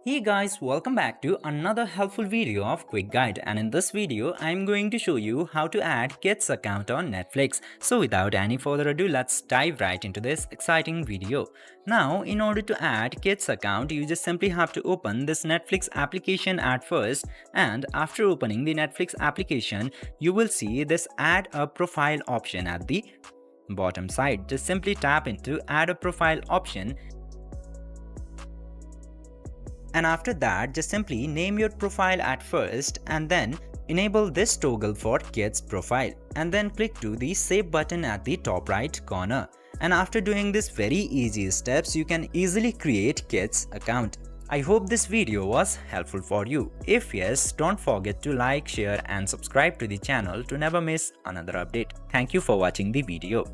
Hey guys, welcome back to another helpful video of Quick Guide, and in this video I'm going to show you how to add kids account on Netflix. So without any further ado, let's dive right into this exciting video. Now in order to add kids account, you just simply have to open this Netflix application at first, and after opening the Netflix application you will see this add a profile option at the bottom side. Just simply tap into add a profile option, and after that just simply name your profile at first and then enable this toggle for kids profile and then click to the save button at the top right corner. And after doing this very easy steps, you can easily create kids account. I hope this video was helpful for you. If yes, don't forget to like, share and subscribe to the channel to never miss another update. Thank you for watching the video.